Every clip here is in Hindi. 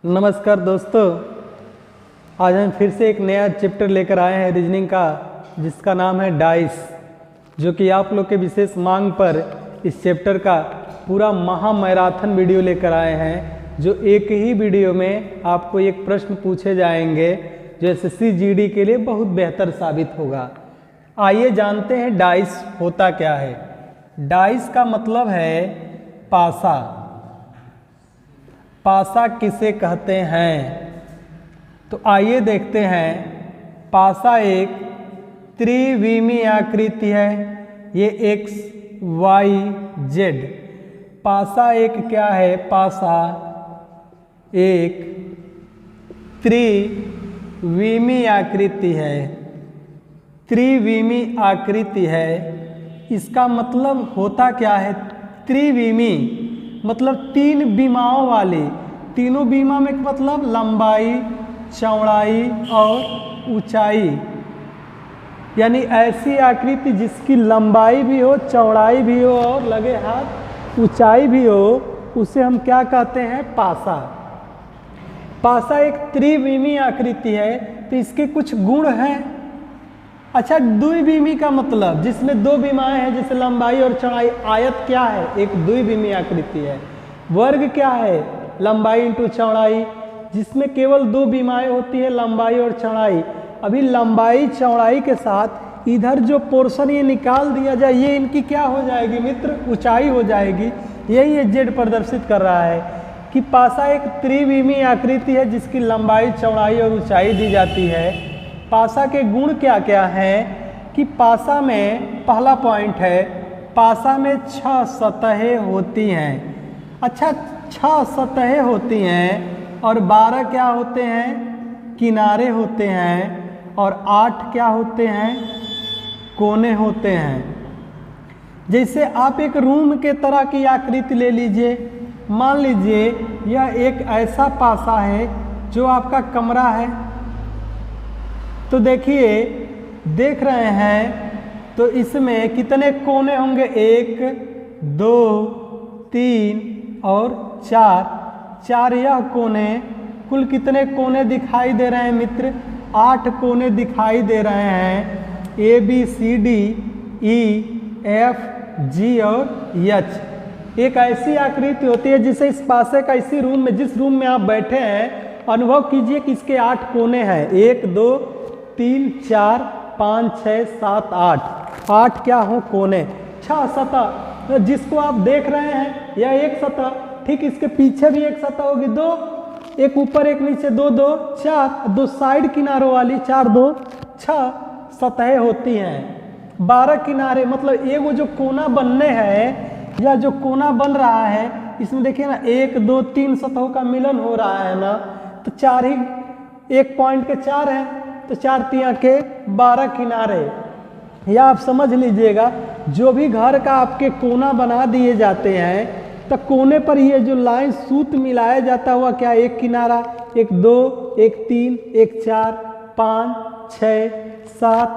नमस्कार दोस्तों, आज हम फिर से एक नया चैप्टर लेकर आए हैं रीजनिंग का, जिसका नाम है डाइस, जो कि आप लोग के विशेष मांग पर इस चैप्टर का पूरा महामैराथन वीडियो लेकर आए हैं, जो एक ही वीडियो में आपको एक प्रश्न पूछे जाएंगे जो एसएससी जीडी के लिए बहुत बेहतर साबित होगा। आइए जानते हैं डाइस होता क्या है। डाइस का मतलब है पासा। पासा किसे कहते हैं, तो आइए देखते हैं। पासा एक त्रिविमीय आकृति है, ये एक्स वाई जेड। पासा एक क्या है? पासा एक त्रिविमीय आकृति है। त्रिविमीय आकृति है, इसका मतलब होता क्या है? त्रिविमीय मतलब तीन बीमाओं वाली। तीनों बीमा में मतलब लंबाई, चौड़ाई और ऊंचाई, यानी ऐसी आकृति जिसकी लंबाई भी हो, चौड़ाई भी हो और लगे हाथ ऊंचाई भी हो, उसे हम क्या कहते हैं? पासा। पासा एक त्रिविमीय आकृति है, तो इसके कुछ गुण हैं। अच्छा, द्विविमीय का मतलब जिसमें दो बीमाएं हैं, जैसे लंबाई और चौड़ाई। आयत क्या है? एक द्विविमीय आकृति है। वर्ग क्या है? लंबाई इंटू चौड़ाई, जिसमें केवल दो बीमाएं होती है, लंबाई और चौड़ाई। अभी लंबाई चौड़ाई के साथ इधर जो पोर्शन ये निकाल दिया जाए, ये इनकी क्या हो जाएगी मित्र? ऊंचाई हो जाएगी। यही ये जेड प्रदर्शित कर रहा है कि पासा एक त्रिविमीय आकृति है जिसकी लंबाई, चौड़ाई और ऊंचाई दी जाती है। पासा के गुण क्या क्या हैं कि पासा में पहला पॉइंट है, पासा में 6 सतहें होती हैं। अच्छा, 6 सतहें होती हैं और 12 क्या होते हैं? किनारे होते हैं और 8 क्या होते हैं? कोने होते हैं। जैसे आप एक रूम के तरह की आकृति ले लीजिए। मान लीजिए यह एक ऐसा पासा है जो आपका कमरा है, तो देखिए, देख रहे हैं तो इसमें कितने कोने होंगे? 1 2 3 और 4। 4 यह कोने, कुल कितने कोने दिखाई दे रहे हैं मित्र? 8 कोने दिखाई दे रहे हैं। A B C D E F G और एच। एक ऐसी आकृति होती है जिसे इस पासे का इसी रूम में, जिस रूम में आप बैठे हैं, अनुभव कीजिए कि इसके 8 कोने हैं। 1 2 3 4 5 6 7 8। 8 क्या हो? कोने। 6 सतह जिसको आप देख रहे हैं, यह एक सतह, ठीक इसके पीछे भी एक सतह होगी, 2, एक ऊपर एक नीचे, 2 2 4, 2 साइड किनारों वाली, 4 2 6 सतहें होती हैं। 12 किनारे, मतलब ये वो जो कोना बनने हैं, या जो कोना बन रहा है, इसमें देखिए ना, 1 2 3 सतहों का मिलन हो रहा है ना, तो 4 ही, एक पॉइंट के 4 हैं, तो 4 तिया के 12 किनारे। या आप समझ लीजिएगा, जो भी घर का आपके कोना बना दिए जाते हैं, तो कोने पर ये जो लाइन सूत मिलाया जाता हुआ क्या? एक किनारा, 1 2 1 3 1 4 5 6 7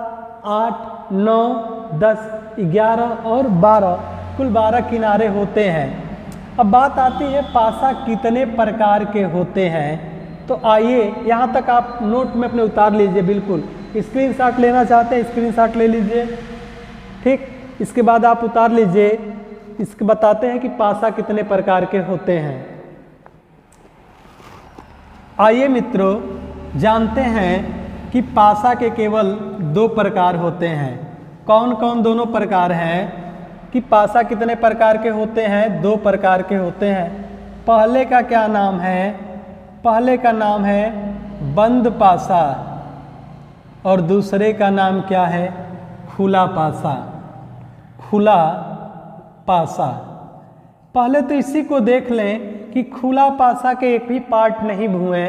8 9 10 11 और 12, कुल 12 किनारे होते हैं। अब बात आती है पासा कितने प्रकार के होते हैं। तो आइए, यहाँ तक आप नोट में अपने उतार लीजिए। बिल्कुल स्क्रीनशॉट लेना चाहते हैं, स्क्रीनशॉट ले लीजिए, ठीक। इसके बाद आप उतार लीजिए। इसके बताते हैं कि पासा कितने प्रकार के होते हैं। आइए मित्रों, जानते हैं कि पासा के केवल 2 प्रकार होते हैं। कौन कौन दोनों प्रकार हैं? कि पासा कितने प्रकार के होते हैं? 2 प्रकार के होते हैं। पहले का क्या नाम है? पहले का नाम है बंद पासा और दूसरे का नाम क्या है? खुला पासा। खुला पासा। पहले तो इसी को देख लें कि खुला पासा के एक भी पार्ट नहीं हुए।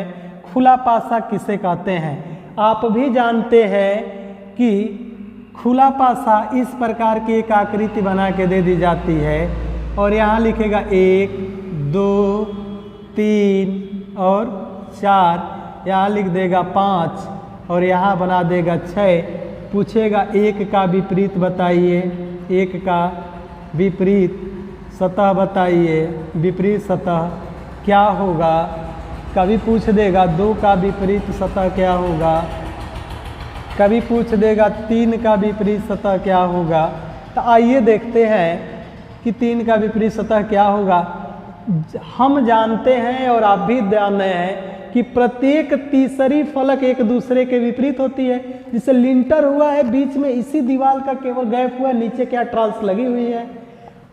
खुला पासा किसे कहते हैं? आप भी जानते हैं कि खुला पासा इस प्रकार की एक आकृति बना के दे दी जाती है और यहाँ लिखेगा 1 2 3 और 4, यहाँ लिख देगा 5 और यहाँ बना देगा 6। पूछेगा 1 का विपरीत बताइए, 1 का विपरीत सतह बताइए। विपरीत सतह क्या होगा? कभी पूछ देगा 2 का विपरीत सतह क्या होगा, कभी पूछ देगा 3 का विपरीत सतह क्या होगा। तो आइए देखते हैं कि 3 का विपरीत सतह क्या होगा। हम जानते हैं और आप भी जान रहे हैं कि प्रत्येक तीसरी फलक एक दूसरे के विपरीत होती है। जिसे लिंटर हुआ है बीच में इसी दीवार का केवल गैप हुआ है, नीचे क्या ट्रांस लगी हुई है।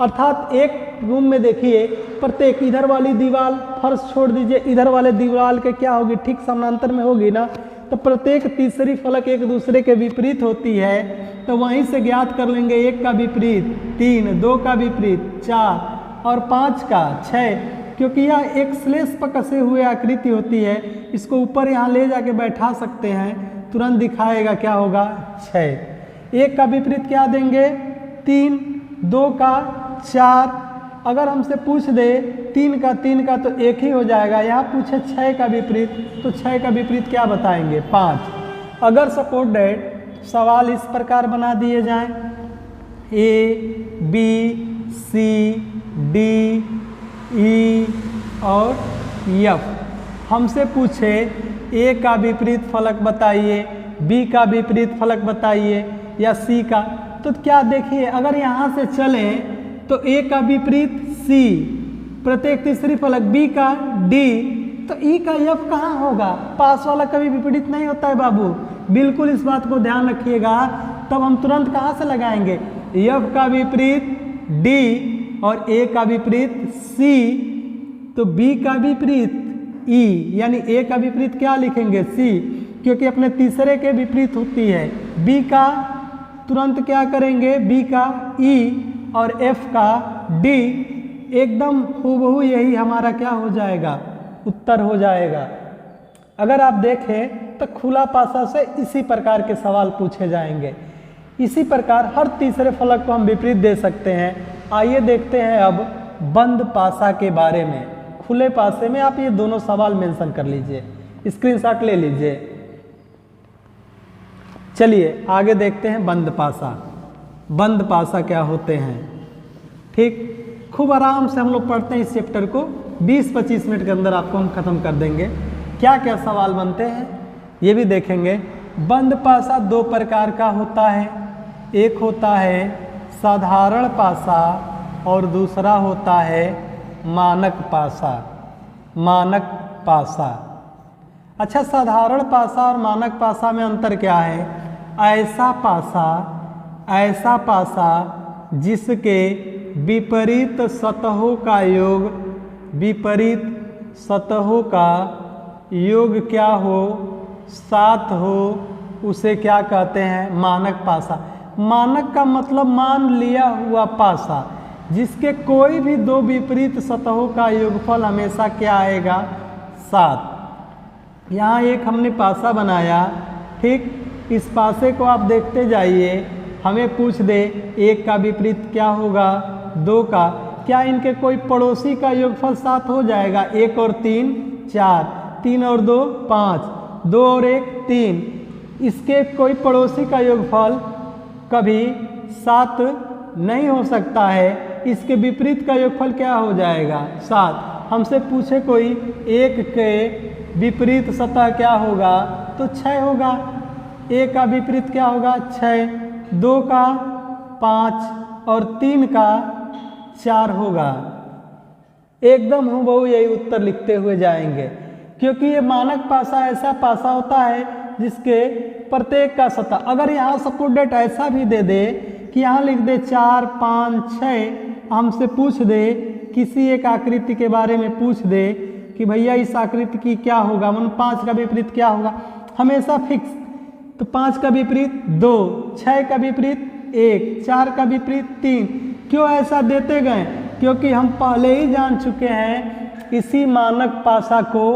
अर्थात एक रूम में देखिए प्रत्येक इधर वाली दीवार, फर्श छोड़ दीजिए, इधर वाले दीवार के क्या होगी, ठीक समानांतर में होगी ना। तो प्रत्येक तीसरी फलक एक दूसरे के विपरीत होती है। तो वहीं से ज्ञात कर लेंगे 1 का विपरीत 3, 2 का विपरीत 4 और 5 का 6। क्योंकि यह एक स्लेश पर कसे हुए आकृति होती है, इसको ऊपर यहाँ ले जाके बैठा सकते हैं, तुरंत दिखाएगा क्या होगा 6। 1 का विपरीत क्या देंगे 3, 2 का 4। अगर हमसे पूछ दे 3 का तो 1 ही हो जाएगा। यहाँ पूछे 6 का विपरीत तो 6 का विपरीत क्या बताएंगे 5। अगर सपोज डेट सवाल इस प्रकार बना दिए जाएं A, B, C, D, E और F, हमसे पूछे A का विपरीत फलक बताइए, B का विपरीत फलक बताइए या C का, तो क्या देखिए अगर यहाँ से चलें तो A का विपरीत C, प्रत्येक तीसरी फलक B का D, तो E का F कहाँ होगा। पास वाला कभी विपरीत नहीं होता है बाबू, बिल्कुल इस बात को ध्यान रखिएगा। तब हम तुरंत कहाँ से लगाएंगे, F का विपरीत D और A का विपरीत C, तो B का विपरीत E, यानी A का विपरीत क्या लिखेंगे C, क्योंकि अपने तीसरे के विपरीत होती है। B का तुरंत क्या करेंगे B का E और F का D, एकदम हूबहू यही हमारा क्या हो जाएगा उत्तर हो जाएगा। अगर आप देखें तो खुला पासा से इसी प्रकार के सवाल पूछे जाएंगे। इसी प्रकार हर तीसरे फलक को हम विपरीत दे सकते हैं। आइए देखते हैं अब बंद पासा के बारे में। खुले पासे में आप ये दोनों सवाल मेंशन कर लीजिए, स्क्रीनशॉट ले लीजिए। चलिए आगे देखते हैं बंद पासा। बंद पासा क्या होते हैं, ठीक, खूब आराम से हम लोग पढ़ते हैं इस चैप्टर को। 20-25 मिनट के अंदर आपको हम खत्म कर देंगे। क्या क्या सवाल बनते हैं ये भी देखेंगे। बंद पासा 2 प्रकार का होता है, एक होता है साधारण पासा और दूसरा होता है मानक पासा। मानक पासा, अच्छा साधारण पासा और मानक पासा में अंतर क्या है। ऐसा पासा जिसके विपरीत सतहों का योग, विपरीत सतहों का योग क्या हो 7 हो, उसे क्या कहते हैं मानक पासा। मानक का मतलब मान लिया हुआ पासा, जिसके कोई भी 2 विपरीत सतहों का योगफल हमेशा क्या आएगा 7। यहाँ एक हमने पासा बनाया, ठीक, इस पासे को आप देखते जाइए। हमें पूछ दे 1 का विपरीत क्या होगा 2 का, क्या इनके कोई पड़ोसी का योगफल 7 हो जाएगा। 1 और 3 4, 3 और 2 5, 2 और 1 3, इसके कोई पड़ोसी का योगफल कभी 7 नहीं हो सकता है। इसके विपरीत का योगफल क्या हो जाएगा 7। हमसे पूछे कोई 1 के विपरीत सतह क्या होगा तो 6 होगा। 1 का विपरीत क्या होगा 6, 2 का 5 और 3 का 4 होगा। एकदम हूबहू यही उत्तर लिखते हुए जाएंगे, क्योंकि ये मानक पासा ऐसा पासा होता है जिसके प्रत्येक का सतह, अगर यहाँ सपोज डेट ऐसा भी दे दे कि यहाँ लिख दे 4 5 6, हमसे पूछ दे किसी एक आकृति के बारे में पूछ दे कि भैया इस आकृति की क्या होगा, मतलब 5 का विपरीत क्या होगा, हमेशा फिक्स। तो 5 का विपरीत 2, 6 का विपरीत 1, 4 का विपरीत 3। क्यों ऐसा देते गए, क्योंकि हम पहले ही जान चुके हैं इसी मानक पासा को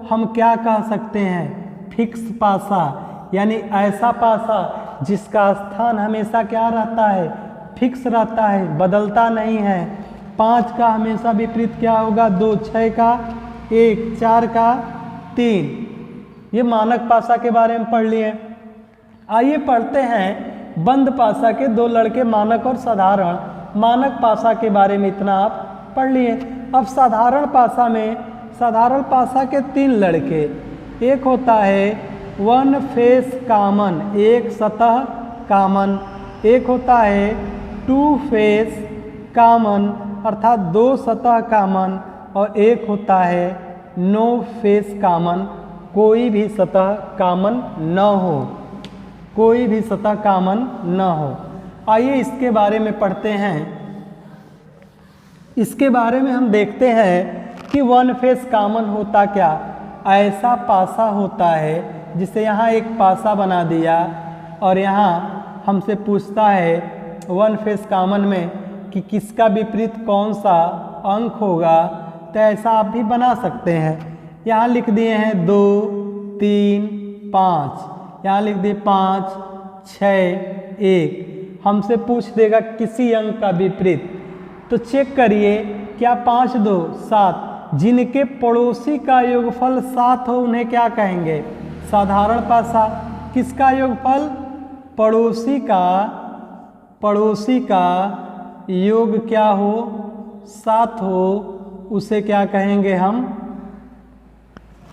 हम क्या कह सकते हैं फिक्स पासा, यानी ऐसा पासा जिसका स्थान हमेशा क्या रहता है फिक्स रहता है, बदलता नहीं है। 5 का हमेशा विपरीत क्या होगा 2, 6 का 1, 4 का 3। ये मानक पासा के बारे में पढ़ लिए। आइए पढ़ते हैं बंद पासा के 2 लड़के मानक और साधारण। मानक पासा के बारे में इतना आप पढ़ लिए। अब साधारण पासा में साधारण पासा के 3 लड़के, एक होता है वन फेस कॉमन, एक सतह कॉमन, एक होता है टू फेस कॉमन अर्थात 2 सतह कॉमन, और एक होता है नो फेस कॉमन, कोई भी सतह कॉमन न हो, कोई भी सतह कॉमन न हो। आइए इसके बारे में पढ़ते हैं। इसके बारे में हम देखते हैं कि वन फेस कॉमन होता क्या। ऐसा पासा होता है जिसे यहाँ एक पासा बना दिया और यहाँ हमसे पूछता है वन फेस कॉमन में कि किसका विपरीत कौन सा अंक होगा, तो ऐसा आप भी बना सकते हैं। यहाँ लिख दिए हैं 2 3 5, यहाँ लिख दिए 5 6 1। हमसे पूछ देगा किसी अंक का विपरीत, तो चेक करिए क्या 5 2 7, जिनके पड़ोसी का योगफल 7 हो उन्हें क्या कहेंगे, साधारण पासा। किसका योगफल, पड़ोसी का योग क्या हो, 7 हो, उसे क्या कहेंगे हम,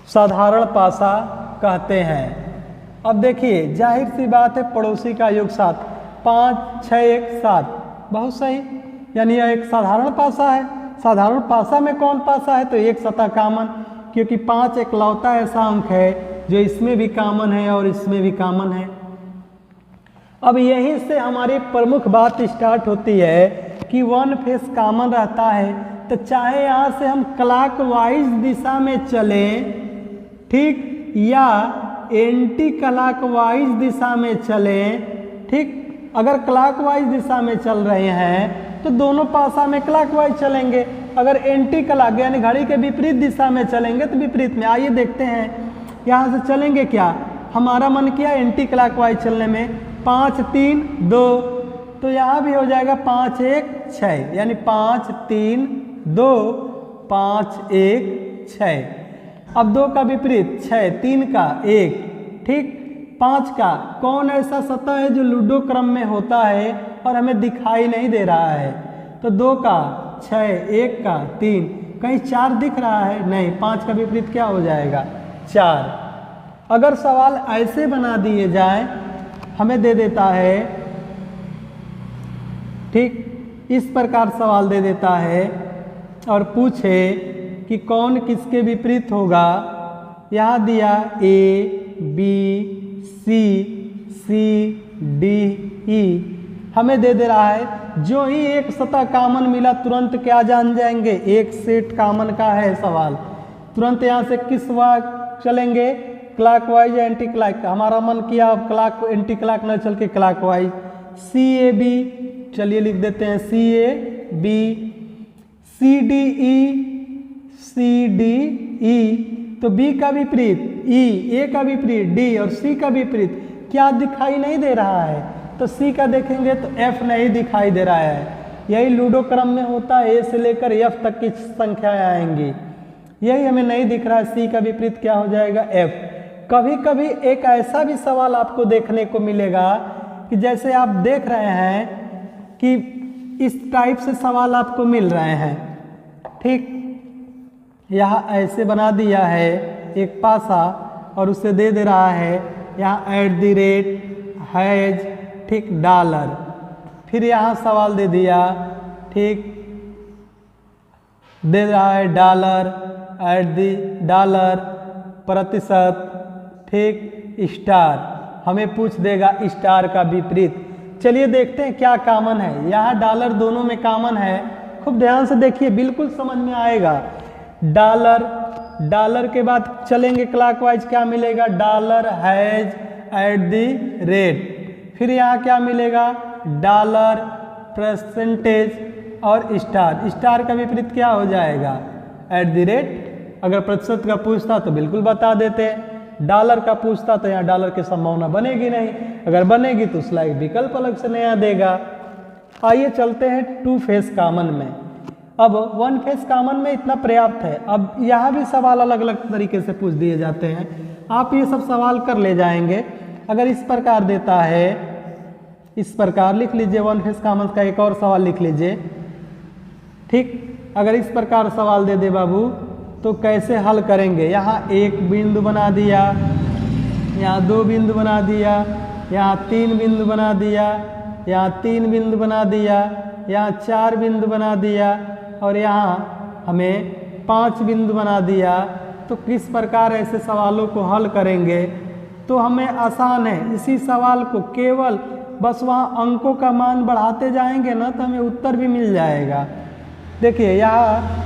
साधारण पासा कहते हैं। अब देखिए जाहिर सी बात है पड़ोसी का योग 7, 5 6 1 7, बहुत सही, यानी यह एक साधारण पासा है। साधारण पासा में कौन पासा है, तो एक सतह कॉमन, क्योंकि 5 इकलौता ऐसा अंक है जो इसमें भी कॉमन है और इसमें भी कॉमन है। अब यहीं से हमारी प्रमुख बात स्टार्ट होती है कि वन फेस कॉमन रहता है, तो चाहे यहाँ से हम क्लॉकवाइज दिशा में चलें, ठीक, या एंटी क्लॉकवाइज दिशा में चलें, ठीक। अगर क्लॉकवाइज दिशा में चल रहे हैं तो दोनों पासा में क्लॉकवाइज चलेंगे, अगर एंटी क्लॉक यानी घड़ी के विपरीत दिशा में चलेंगे तो विपरीत में। आइए देखते हैं यहाँ से चलेंगे क्या, हमारा मन किया एंटी क्लॉकवाइज चलने में, 5 3 2, तो यहाँ भी हो जाएगा 5 1 6, यानी 5 3 2 5 1 6। अब 2 का विपरीत 6, 3 का 1, ठीक। 5 का कौन ऐसा सतह है जो लूडो क्रम में होता है और हमें दिखाई नहीं दे रहा है, तो 2 का 6, 1 का 3, कहीं 4 दिख रहा है, नहीं। 5 का विपरीत क्या हो जाएगा, 4। अगर सवाल ऐसे बना दिए जाए, हमें दे देता है, ठीक, इस प्रकार सवाल दे देता है और पूछे कि कौन किसके विपरीत होगा, यहाँ दिया A B C C D E, हमें दे दे रहा है। जो ही एक सतह कॉमन मिला तुरंत क्या जान जाएंगे, एक सेट कॉमन का है सवाल, तुरंत यहाँ से किस वाक चलेंगे, क्लॉकवाइज या एंटी क्लॉक। हमारा मन किया अब क्लॉक एंटी क्लॉक न चल के क्लॉकवाइज, C A B, चलिए लिख देते हैं C A B, C D E, C D E, तो B का विपरीत E, A का विपरीत D और C का विपरीत क्या दिखाई नहीं दे रहा है, तो C का देखेंगे तो F नहीं दिखाई दे रहा है। यही लूडो क्रम में होता है, A से लेकर F तक की संख्याएं आएंगी, यही हमें नहीं दिख रहा है। C का विपरीत क्या हो जाएगा, F। कभी कभी एक ऐसा भी सवाल आपको देखने को मिलेगा कि जैसे आप देख रहे हैं कि इस टाइप से सवाल आपको मिल रहे हैं, ठीक। यहाँ ऐसे बना दिया है एक पासा और उसे दे दे रहा है यहाँ @ हैज, ठीक, $, फिर यहाँ सवाल दे दिया, ठीक, दे रहा है $, प्रतिशत, ठीक, स्टार, हमें पूछ देगा स्टार का विपरीत। चलिए देखते हैं क्या कॉमन है। यहाँ $, दोनों में कॉमन है, खूब ध्यान से देखिए, बिल्कुल समझ में आएगा। $, के बाद चलेंगे क्लॉकवाइज, क्या मिलेगा, $, हैज, @ फिर यहाँ क्या मिलेगा, $, परसेंटेज और स्टार का विपरीत क्या हो जाएगा, @ अगर प्रतिशत का पूछता तो बिल्कुल बता देते, $, का पूछता तो यहाँ $, की संभावना बनेगी नहीं, अगर बनेगी तो उसका एक विकल्प अलग से नया देगा। आइए चलते हैं टू फेस कॉमन में। अब वन फेस कॉमन में इतना पर्याप्त है। अब यहाँ भी सवाल अलग अलग तरीके से पूछ दिए जाते हैं, आप ये सब सवाल कर ले जाएंगे। अगर इस प्रकार देता है, इस प्रकार लिख लीजिए, वन फेस कॉमन का एक और सवाल लिख लीजिए, ठीक। अगर इस प्रकार सवाल दे दे बाबू तो कैसे हल करेंगे। यहाँ एक बिंदु बना दिया, यहाँ 2 बिंदु बना दिया, यहाँ 3 बिंदु बना दिया, यहाँ 3 बिंदु बना दिया, यहाँ 4 बिंदु बना दिया और यहाँ हमें 5 बिंदु बना दिया। तो किस प्रकार ऐसे सवालों को हल करेंगे। तो हमें आसान है, इसी सवाल को केवल बस वहाँ अंकों का मान बढ़ाते जाएंगे ना तो हमें उत्तर भी मिल जाएगा। देखिए यहाँ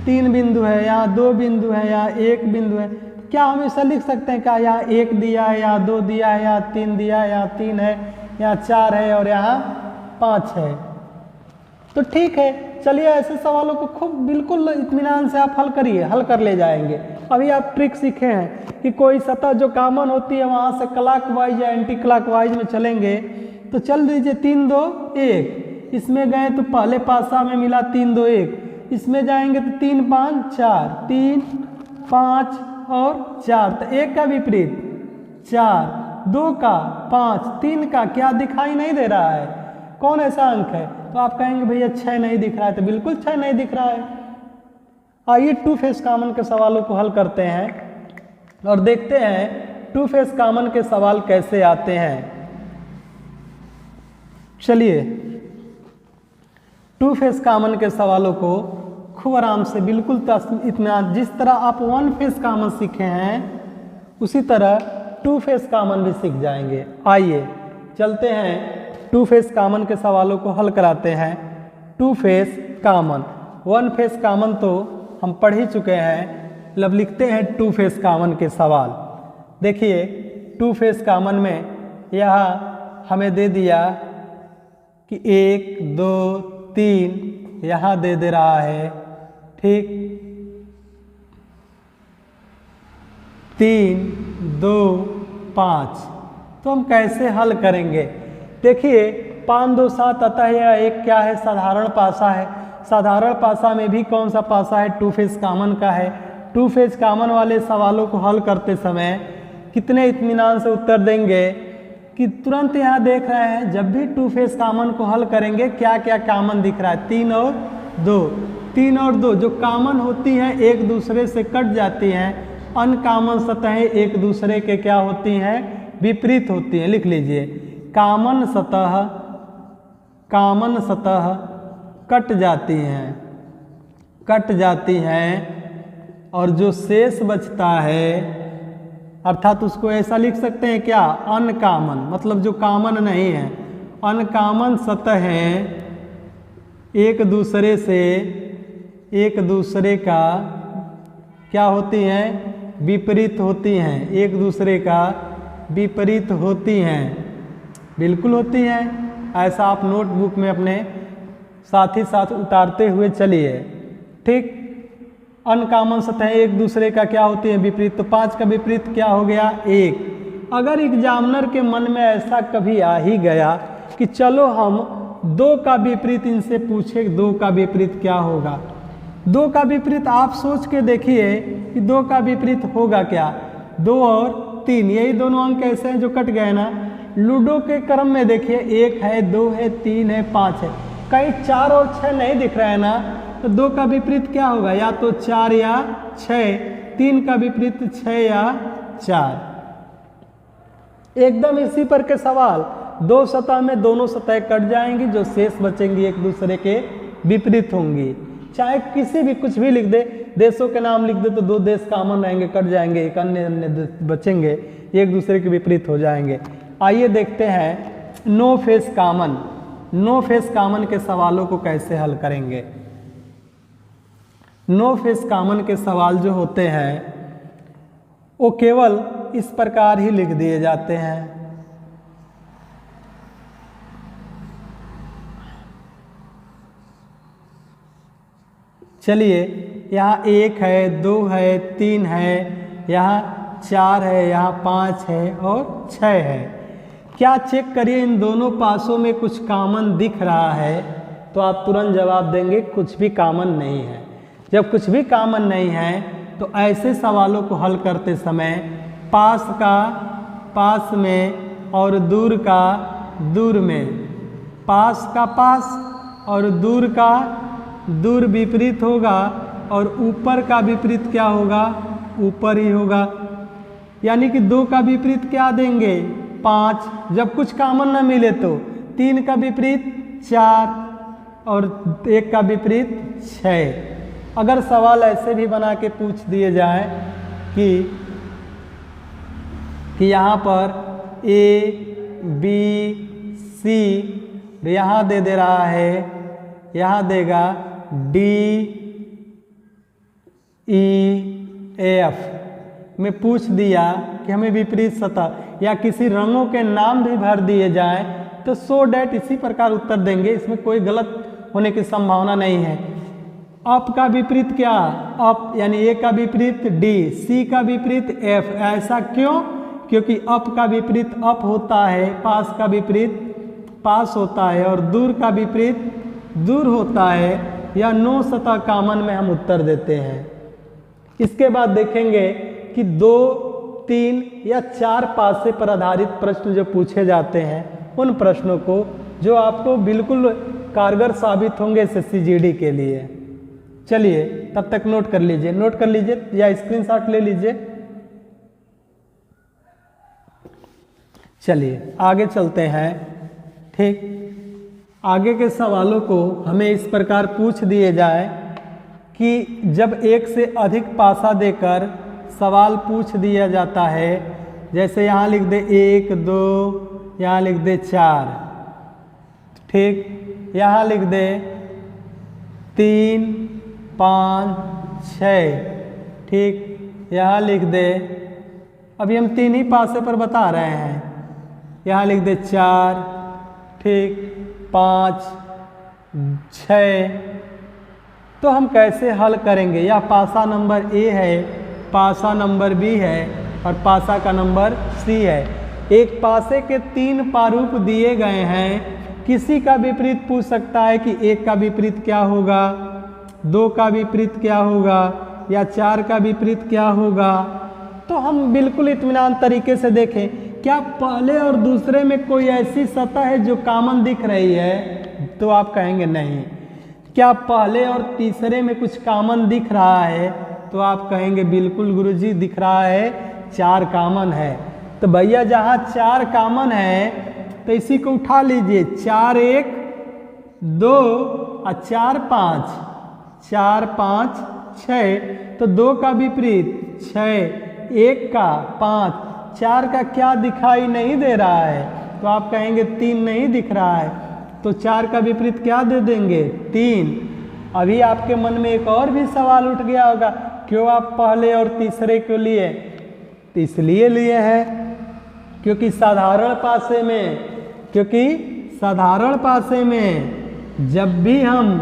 3 बिंदु है, यहाँ 2 बिंदु है, यहाँ 1 बिंदु है। क्या हम ऐसा लिख सकते हैं क्या यहाँ 1 दिया है, यहाँ 2 दिया है, यहाँ 3 दिया है, यहाँ 3 है, यहाँ 4 है और यहाँ 5 है। तो ठीक है, चलिए ऐसे सवालों को खूब बिल्कुल इत्मीनान से आप हल करिए, हल कर ले जाएंगे। अभी आप ट्रिक सीखे हैं कि कोई सतह जो कॉमन होती है वहाँ से क्लॉकवाइज या एंटी क्लॉकवाइज में चलेंगे। तो चल दीजिए 3 2 1, इसमें गए तो पहले पासा में मिला 3 2 1, इसमें जाएंगे तो 3 5 4, 3 5 और 4, तो 1 का विपरीत 4, 2 का 5, 3 का क्या दिखाई नहीं दे रहा है, कौन ऐसा अंक है। तो आप कहेंगे भैया 6 नहीं दिख रहा है, तो बिल्कुल 6 नहीं दिख रहा है। आइए 2 फेस कॉमन के सवालों को हल करते हैं और देखते हैं 2 फेस कॉमन के सवाल कैसे आते हैं। चलिए 2 फेस कॉमन के सवालों को खूब आराम से बिल्कुल इतना, जिस तरह आप 1 फेस कॉमन सीखे हैं उसी तरह 2 फेस कॉमन भी सीख जाएंगे। आइए चलते हैं 2 फेस कॉमन के सवालों को हल कराते हैं। 2 फेस कॉमन, 1 फेस कॉमन तो हम पढ़ ही चुके हैं। अब लिखते हैं 2 फेस कॉमन के सवाल। देखिए 2 फेस कॉमन में यहाँ हमें दे दिया कि 1 2 3 यहाँ दे रहा है, ठीक, 3 2 5। तो हम कैसे हल करेंगे। देखिए 5 2 7 अतः यह एक क्या है, साधारण पासा है। साधारण पासा में भी कौन सा पासा है, 2 फेस कॉमन का है। 2 फेस कॉमन वाले सवालों को हल करते समय कितने इत्मीनान से उत्तर देंगे कि तुरंत यहाँ देख रहे हैं जब भी 2 फेस कॉमन को हल करेंगे क्या क्या कॉमन दिख रहा है, 3 और 2, 3 और 2 जो कॉमन होती हैं एक दूसरे से कट जाती हैं। अनकॉमन सतहें एक दूसरे के क्या होती हैं, विपरीत होती हैं। लिख लीजिए कॉमन सतह कट जाती हैं और जो शेष बचता है, अर्थात उसको ऐसा लिख सकते हैं क्या, अनकॉमन, मतलब जो कॉमन नहीं है। अनकॉमन सतहें एक दूसरे का क्या होती हैं, विपरीत होती हैं, एक दूसरे का विपरीत होती हैं, बिल्कुल होती हैं। ऐसा आप नोटबुक में अपने साथ ही साथ उतारते हुए चलिए, ठीक। अनकॉमन सतह एक दूसरे का क्या होती है, विपरीत। तो 5 का विपरीत क्या हो गया, 1। अगर एग्जामिनर के मन में ऐसा कभी आ ही गया कि चलो हम 2 का विपरीत इनसे पूछे, 2 का विपरीत क्या होगा। 2 का विपरीत आप सोच के देखिए कि 2 का विपरीत होगा क्या। 2 और 3 यही दोनों अंक ऐसे हैं जो कट गए ना। लूडो के क्रम में देखिए 1 है, 2 है, 3 है, 5 है, कहीं 4 और 6 नहीं दिख रहा है ना। तो 2 का विपरीत क्या होगा, या तो 4 या 6। 3 का विपरीत 6 या 4। एकदम इसी पर के सवाल। 2 सतह में दोनों सतह कट जाएंगी, जो शेष बचेंगी एक दूसरे के विपरीत होंगी। चाहे किसी भी कुछ भी लिख दे, देशों के नाम लिख दे तो 2 देश कॉमन रहेंगे, कट जाएंगे, एक अन्य बचेंगे, एक दूसरे के विपरीत हो जाएंगे। आइए देखते हैं no face common. No face common के सवालों को कैसे हल करेंगे। नो फेस कॉमन के सवाल जो होते हैं वो केवल इस प्रकार ही लिख दिए जाते हैं। चलिए यहाँ 1 है, 2 है, 3 है, यहाँ 4 है, यहाँ 5 है और 6 है। क्या चेक करिए इन दोनों पासों में कुछ कॉमन दिख रहा है, तो आप तुरंत जवाब देंगे कुछ भी कॉमन नहीं है। जब कुछ भी कॉमन नहीं है तो ऐसे सवालों को हल करते समय पास का पास में और दूर का दूर में, पास का पास और दूर का दूर विपरीत होगा और ऊपर का विपरीत क्या होगा, ऊपर ही होगा। यानी कि 2 का विपरीत क्या देंगे, 5। जब कुछ कॉमन ना मिले तो 3 का विपरीत 4 और 1 का विपरीत 6। अगर सवाल ऐसे भी बना के पूछ दिए जाए कि यहाँ पर A B C, यहाँ दे रहा है, यहाँ देगा D E F में पूछ दिया कि हमें विपरीत सतह या किसी रंगों के नाम भी भर दिए जाए तो सो डैट इसी प्रकार उत्तर देंगे, इसमें कोई गलत होने की संभावना नहीं है। अप का विपरीत क्या, अप यानी ए का विपरीत D, C का विपरीत F। ऐसा क्यों, क्योंकि अप का विपरीत अप होता है, पास का विपरीत पास होता है और दूर का विपरीत दूर होता है। या 9 सतह कॉमन में हम उत्तर देते हैं। इसके बाद देखेंगे कि 2, 3 या 4 पासे पर आधारित प्रश्न जो पूछे जाते हैं, उन प्रश्नों को जो आपको बिल्कुल कारगर साबित होंगे एसएससी जीडी के लिए। चलिए तब तक नोट कर लीजिए या स्क्रीनशॉट ले लीजिए। चलिए आगे चलते हैं। ठीक, आगे के सवालों को हमें इस प्रकार पूछ दिए जाए कि जब एक से अधिक पासा देकर सवाल पूछ दिया जाता है, जैसे यहाँ लिख दे 1 2, यहाँ लिख दे 4, ठीक, यहाँ लिख दे 3 5 6, ठीक, यहाँ लिख दे, अभी हम 3 ही पासे पर बता रहे हैं, यहाँ लिख दे 4, ठीक, 5 6। तो हम कैसे हल करेंगे, या पासा नंबर ए है, पासा नंबर बी है और पासा का नंबर सी है। एक पासे के 3 प्रारूप दिए गए हैं, किसी का विपरीत पूछ सकता है कि 1 का विपरीत क्या होगा, 2 का विपरीत क्या होगा या 4 का विपरीत क्या होगा। तो हम बिल्कुल इत्मीनान तरीके से देखें, क्या पहले और दूसरे में कोई ऐसी सतह है जो कॉमन दिख रही है, तो आप कहेंगे नहीं। क्या पहले और तीसरे में कुछ कॉमन दिख रहा है, तो आप कहेंगे बिल्कुल गुरुजी दिख रहा है, 4 कॉमन है। तो भैया जहाँ 4 कॉमन है तो इसी को उठा लीजिए, 4 1 2 और 4 5, 4 5 6। तो 2 का विपरीत 6, 1 का 5, 4 का क्या दिखाई नहीं दे रहा है, तो आप कहेंगे 3 नहीं दिख रहा है, तो 4 का विपरीत क्या दे देंगे, 3। अभी आपके मन में एक और भी सवाल उठ गया होगा, क्यों आप पहले और तीसरे को लिए, तो इसलिए लिए हैं क्योंकि साधारण पासे में जब भी हम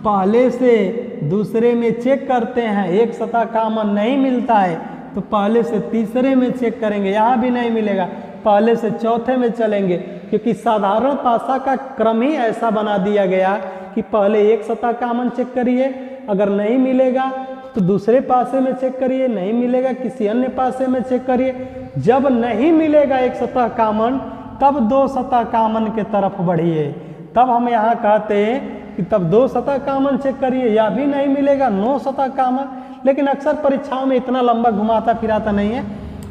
पहले से दूसरे में चेक करते हैं, एक सतह कॉमन नहीं मिलता है, तो पहले से तीसरे में चेक करेंगे, यहाँ भी नहीं मिलेगा, पहले से चौथे में चलेंगे, क्योंकि साधारण पासा का क्रम ही ऐसा बना दिया गया कि पहले एक सतह कॉमन चेक करिए, अगर नहीं मिलेगा तो दूसरे पासे में चेक करिए, नहीं मिलेगा किसी अन्य पासे में चेक करिए। जब नहीं मिलेगा एक सतह कॉमन, तब 2 सतह कॉमन के तरफ बढ़िए। तब हम यहाँ कहते हैं कि तब 2 सतह कॉमन चेक करिए, या भी नहीं मिलेगा 9 सतह कॉमन। लेकिन अक्सर परीक्षाओं में इतना लंबा घुमाता फिराता नहीं है।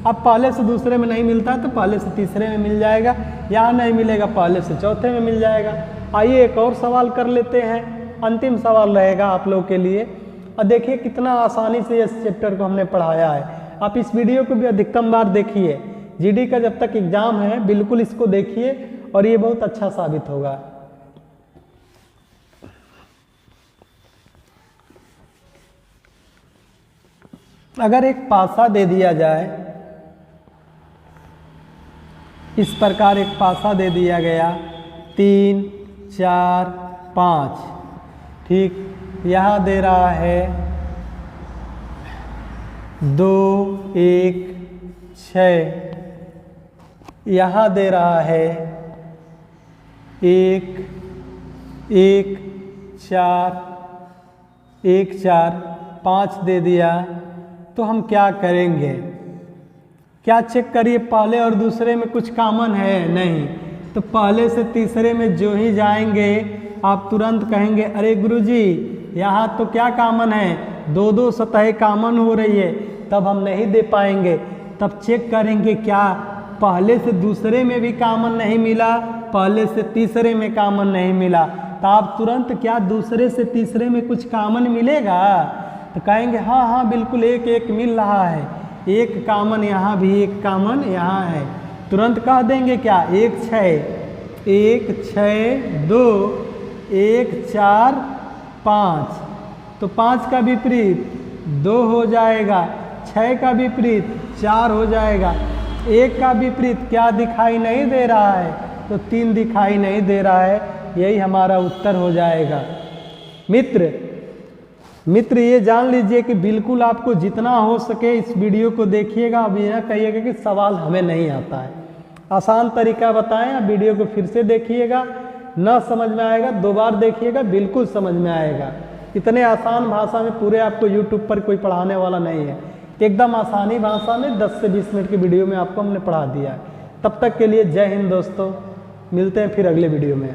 अब पहले से दूसरे में नहीं मिलता है तो पहले से तीसरे में मिल जाएगा, यहाँ नहीं मिलेगा पहले से चौथे में मिल जाएगा। आइए एक और सवाल कर लेते हैं, अंतिम सवाल रहेगा आप लोग के लिए। और देखिए कितना आसानी से इस चैप्टर को हमने पढ़ाया है। आप इस वीडियो को भी अधिकतम बार देखिए, जीडी का जब तक एग्जाम है बिल्कुल इसको देखिए और ये बहुत अच्छा साबित होगा। अगर एक पासा दे दिया जाए, इस प्रकार एक पासा दे दिया गया 3 4 5, ठीक, यहाँ दे रहा है 2 1 6, यहाँ दे रहा है 1 1 4 1 4 5 दे दिया, तो हम क्या करेंगे, क्या चेक करिए पहले और दूसरे में कुछ कॉमन है, नहीं, तो पहले से तीसरे में जो ही जाएंगे आप तुरंत कहेंगे अरे गुरुजी यहाँ तो क्या कॉमन है, दो दो सतह कॉमन हो रही है, तब हम नहीं दे पाएंगे। तब चेक करेंगे क्या पहले से दूसरे में भी कॉमन नहीं मिला, पहले से तीसरे में कॉमन नहीं मिला, तो आप तुरंत क्या दूसरे से तीसरे में कुछ कॉमन मिलेगा? तो कहेंगे हाँ हाँ बिल्कुल एक एक मिल रहा है, एक कॉमन यहाँ भी, एक कॉमन यहाँ है। तुरंत कह देंगे क्या 1 6 2 1 4 5, तो 5 का विपरीत 2 हो जाएगा, 6 का विपरीत 4 हो जाएगा, 1 का विपरीत क्या दिखाई नहीं दे रहा है? तो 3 दिखाई नहीं दे रहा है, यही हमारा उत्तर हो जाएगा। मित्र ये जान लीजिए कि बिल्कुल आपको जितना हो सके इस वीडियो को देखिएगा। अब यह कहिएगा कि सवाल हमें नहीं आता है, आसान तरीका बताएं। आप वीडियो को फिर से देखिएगा, न समझ में आएगा 2 बार देखिएगा, बिल्कुल समझ में आएगा। इतने आसान भाषा में पूरे आपको यूट्यूब पर कोई पढ़ाने वाला नहीं है, एकदम आसानी भाषा में 10 से 20 मिनट की वीडियो में आपको हमने पढ़ा दिया है। तब तक के लिए जय हिंद दोस्तों, मिलते हैं फिर अगले वीडियो में।